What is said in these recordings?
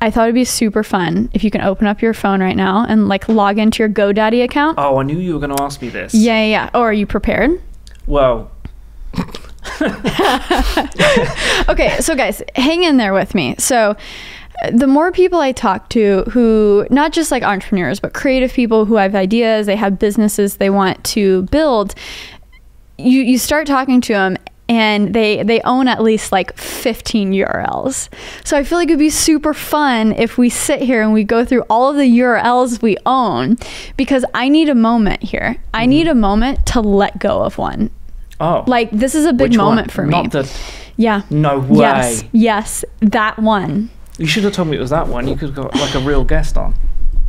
I thought it'd be super fun if you can open up your phone right now and like log into your GoDaddy account. Oh, I knew you were going to ask me this. Yeah. Oh, are you prepared? Well. Okay, so guys, hang in there with me. So the more people I talk to who, not just like entrepreneurs, but creative people who have ideas, they have businesses they want to build, you start talking to them and they own at least like 15 URLs. So I feel like it'd be super fun if we sit here and we go through all of the URLs we own, because I need a moment here. I need a moment to let go of one. Oh. Like, this is a big moment for me. Not the... Yeah. No way. Yes, that one. You should have told me it was that one. You could have got like a real guest on.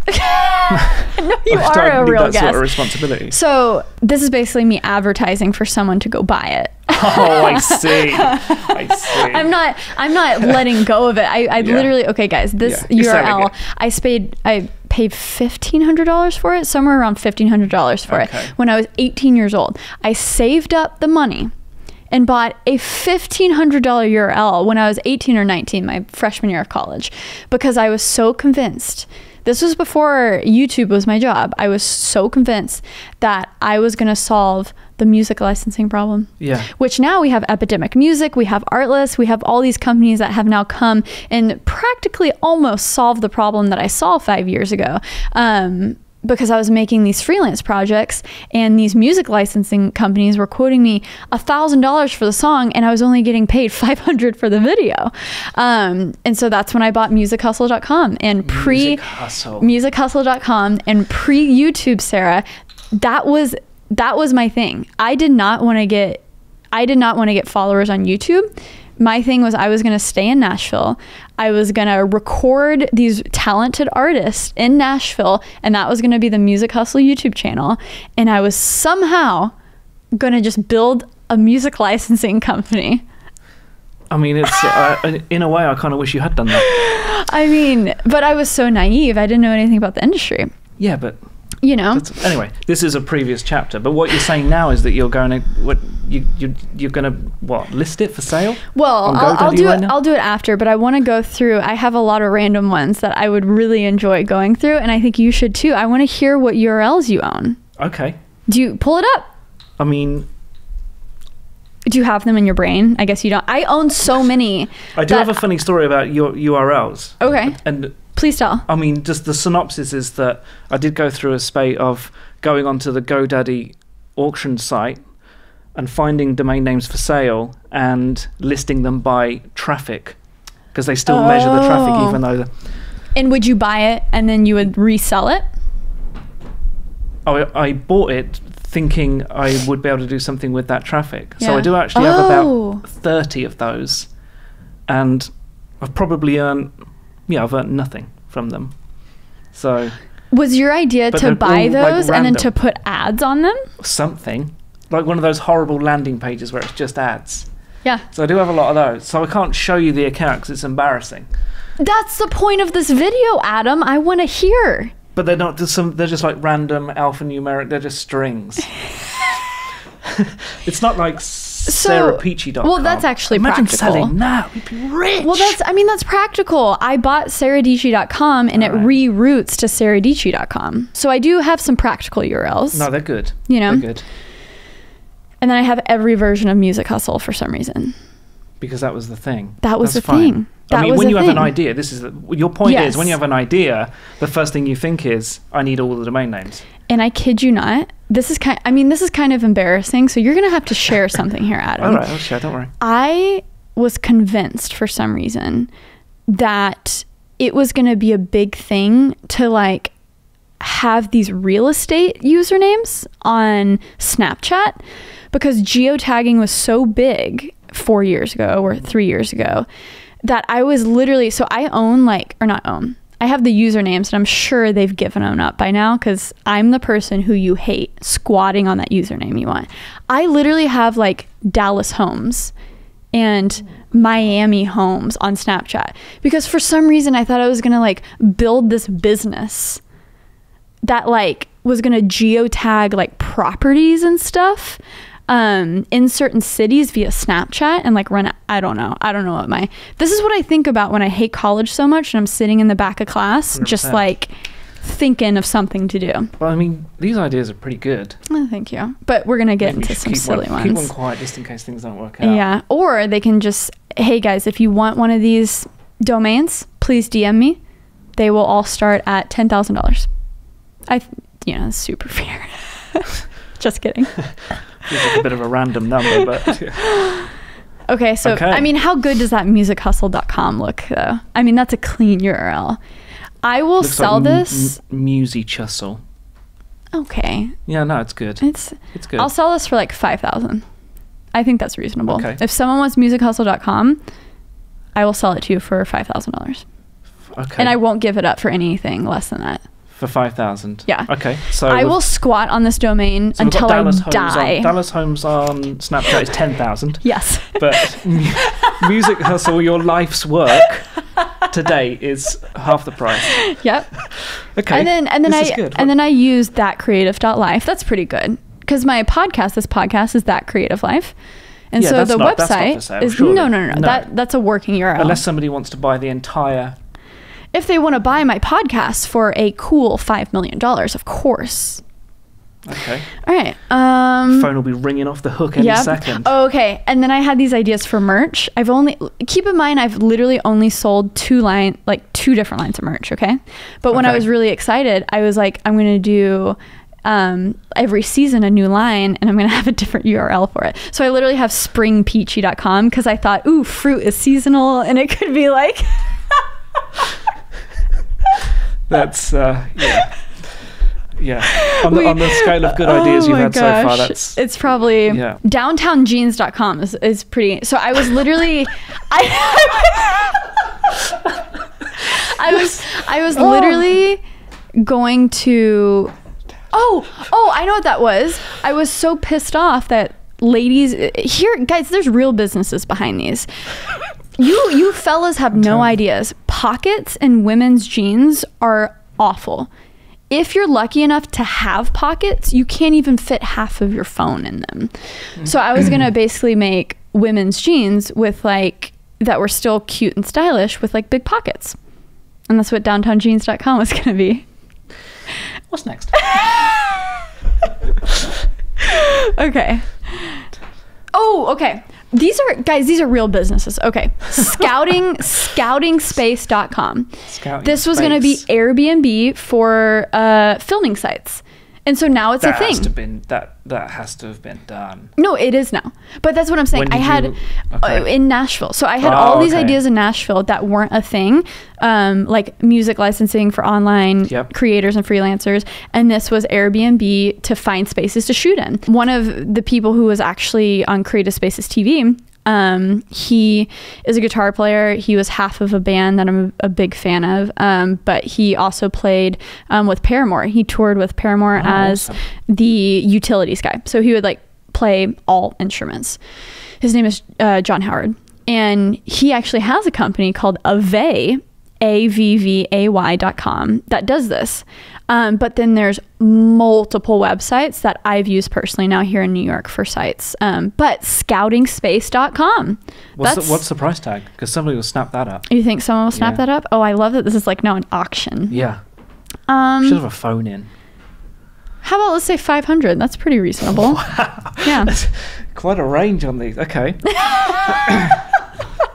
No, you are a real guest. Sort of responsibility. So this is basically me advertising for someone to go buy it. Oh, I see. I see. I'm not letting go of it. I literally, okay guys, this URL, I paid $1,500 for it, somewhere around $1,500 for it when I was 18 years old. I saved up the money and bought a $1,500 URL when I was 18 or 19, my freshman year of college, because I was so convinced. This was before YouTube was my job. I was so convinced that I was going to solve the music licensing problem. Yeah. Which now we have Epidemic Music, we have Artlist, we have all these companies that have now come and practically almost solved the problem that I solved 5 years ago. Because I was making these freelance projects and these music licensing companies were quoting me $1,000 for the song and I was only getting paid $500 for the video. And so that's when I bought musichustle.com and musichustle.com and pre-YouTube Sara. That was my thing. I did not want to get followers on YouTube. My thing was I was going to stay in Nashville. I was going to record these talented artists in Nashville, and that was going to be the Music Hustle YouTube channel. And I was somehow going to just build a music licensing company. I mean, it's in a way, I kind of wish you had done that. I mean, but I was so naive. I didn't know anything about the industry. Yeah, but... You know. Anyway, this is a previous chapter, but what you're saying now is that you're going to you're going to list it for sale? Well, I'll do it. I'll do it after, but I want to go through. I have a lot of random ones that I would really enjoy going through, and I think you should too. I want to hear what URLs you own. Okay. Do you pull it up? I mean, do you have them in your brain? I guess you don't. I own so many. I do have a funny story about your URLs. Okay. And please tell. I mean, just the synopsis is that I did go through a spate of going onto the GoDaddy auction site and finding domain names for sale and listing them by traffic, because they still measure the traffic even though... And would you buy it and then you would resell it? I bought it thinking I would be able to do something with that traffic. Yeah. So I do actually have about 30 of those, and I've probably earned... Yeah, I've earned nothing from them. So... Was your idea to buy those and then to put ads on them? Something. Like one of those horrible landing pages where it's just ads. Yeah. So I do have a lot of those. So I can't show you the account because it's embarrassing. That's the point of this video, Adam. I want to hear. But they're not just they're just like random alphanumeric, they're just strings. It's not like SarahPeachy.com. Well, that's actually practical. Imagine selling that. We'd be rich. Well, that's practical. I bought SarahDietschy.com and it reroutes to SarahDietschy.com. So I do have some practical URLs. No, they're good. You know? They're good. And then I have every version of Music Hustle for some reason. Because that was the thing. That was the thing. I mean, when you have an idea, your point is when you have an idea, the first thing you think is, I need all the domain names. And I kid you not, this is kind of embarrassing. So you're going to have to share something here, Adam. All right, I'll share, don't worry. I was convinced for some reason that it was going to be a big thing to like have these real estate usernames on Snapchat, because geotagging was so big 4 years ago or 3 years ago that I was literally, so I own I have the usernames and I'm sure they've given them up by now because I'm the person who you hate squatting on that username you want. I literally have like Dallas Homes and Miami Homes on Snapchat because for some reason I thought I was gonna like build this business that like was gonna geotag like properties and stuff. in certain cities via Snapchat and like run, I don't know what this is what I think about when I hate college so much and I'm sitting in the back of class 100%. Just like thinking of something to do. Well, I mean, these ideas are pretty good. Oh, thank you. But we're going to get into some silly ones. Keep one quiet just in case things don't work out. Yeah. Or they can just, hey guys, if you want one of these domains, please DM me. They will all start at $10,000. It's super fair. Just kidding. Feels like a bit of a random number, but yeah. Okay, so I mean, how good does that musichustle.com look though? I mean, that's a clean URL. I will sell this. Musichustle. Okay. Yeah, no, it's good. It's good. I'll sell this for like $5,000. I think that's reasonable. Okay. If someone wants musichustle.com, I will sell it to you for $5,000. Okay. And I won't give it up for anything less than that. For 5,000. Yeah. Okay. So I will squat on this domain until I die. Dallas Homes on Snapchat is 10,000. Yes. But Music Hustle, your life's work today is half the price. Yep. Okay. And then I used thatcreative.life. That's pretty good because my podcast, this podcast is That Creative Life. And so the website is no. That's a working URL. Unless somebody wants to buy the entire. If they want to buy my podcast for a cool $5 million, of course. Okay. All right. Phone will be ringing off the hook any second. Okay. And then I had these ideas for merch. Keep in mind, I've literally only sold two different lines of merch. Okay. But when I was really excited, I was like, I'm going to do every season a new line and I'm going to have a different URL for it. So I literally have springpeachy.com because I thought, ooh, fruit is seasonal and it could be like. That's yeah. On the scale of good ideas you've had so far, it's probably downtownjeans.com is pretty. So I was literally I was literally going to I know what that was. I was so pissed off that ladies here, guys, there's real businesses behind these. You fellas have no ideas. Pockets in women's jeans are awful. If you're lucky enough to have pockets, you can't even fit half of your phone in them. So I was gonna basically make women's jeans with like that were still cute and stylish with like big pockets. And that's what downtownjeans.com was gonna be. What's next? Okay. Oh, okay. These are real businesses. Okay. Scoutingspace.com. This was going to be Airbnb for filming sites. And so now it's a thing. That has to have been done. No, it is now. But that's what I'm saying. I had in Nashville. So I had all these ideas in Nashville that weren't a thing, like music licensing for online creators and freelancers. And this was Airbnb to find spaces to shoot in. One of the people who was actually on Creative Spaces TV, he is a guitar player. He was half of a band that I'm a big fan of, but he also played with Paramore. He toured with Paramore as the utilities guy. So he would like play all instruments. His name is John Howard, and he actually has a company called Avvay, AVVAY.com that does this. But then there's multiple websites that I've used personally now here in New York for sites. But scoutingspace.com. What's the price tag? Because somebody will snap that up. You think someone will snap that up? Oh, I love that this is like now an auction. Yeah. Should have a phone in. How about let's say 500? That's pretty reasonable. Wow. Yeah. That's quite a range on these. Okay.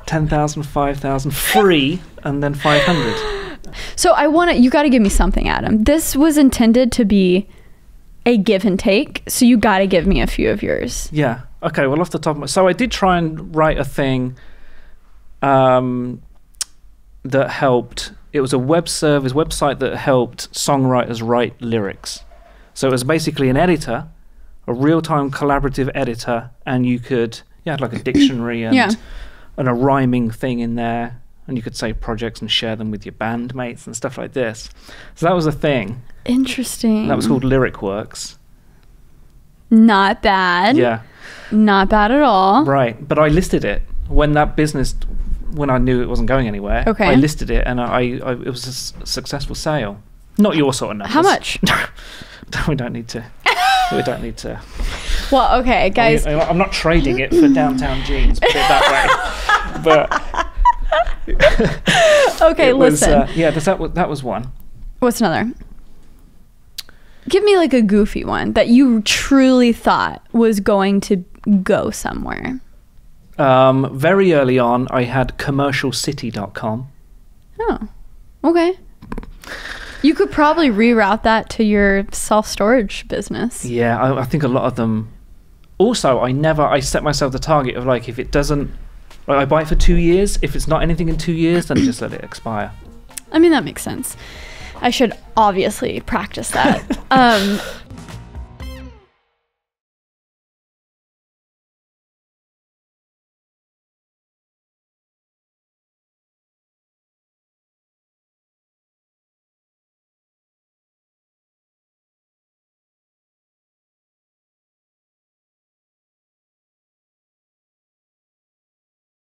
10,000, 5,000, free, and then 500. So you got to give me something, Adam. This was intended to be a give and take, so you got to give me a few of yours. Yeah. Okay. Well, off the top of so I did try and write a thing that helped. It was a website that helped songwriters write lyrics. So it was basically an editor, a real-time collaborative editor, and you had like a dictionary and a rhyming thing in there. And you could save projects and share them with your bandmates and stuff like this. So that was a thing. Interesting. That was called LyricWorks. Not bad. Yeah. Not bad at all. Right. But I listed it when I knew it wasn't going anywhere. Okay. I listed it and it was a successful sale. Not your sort of numbers. How much? We don't need to. Well, okay, guys. I'm not trading it for downtown jeans, put it that way. But okay, listen. That was one. What's another? Give me like a goofy one that you truly thought was going to go somewhere. Very early on, I had commercialcity.com. Oh, okay. You could probably reroute that to your self-storage business. Yeah, I think a lot of them. Also, I set myself the target of like, if it doesn't, like I buy it for 2 years. If it's not anything in 2 years, then just let it expire. I mean, that makes sense. I should obviously practice that.